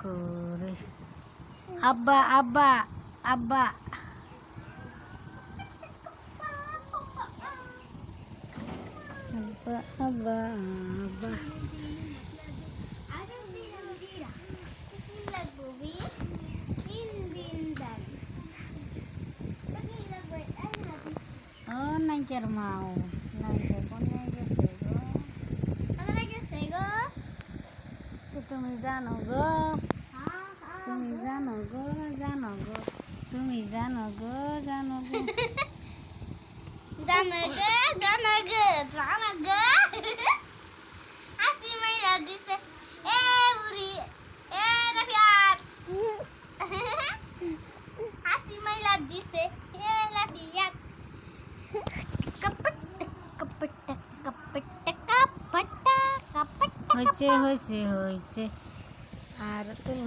করে আব্বা আব্বা আব্বা আব্বা আব্বা আব্বা ও নাইকের মাও নাইকে বনে গেছে গো তুমি জানো গো তুমি জানো গো জানো গো তুমি জানো গো জানো গো জানো গো জানো গো জানো গো হাসি মাইরা দিছে এ বুড়ি এ রাফিয়াত হাসি মাইরা দিছে এ রাফিয়াত কপট কপট কপট কপট কপট হয়েছে হয়েছে হয়েছে আর তুমি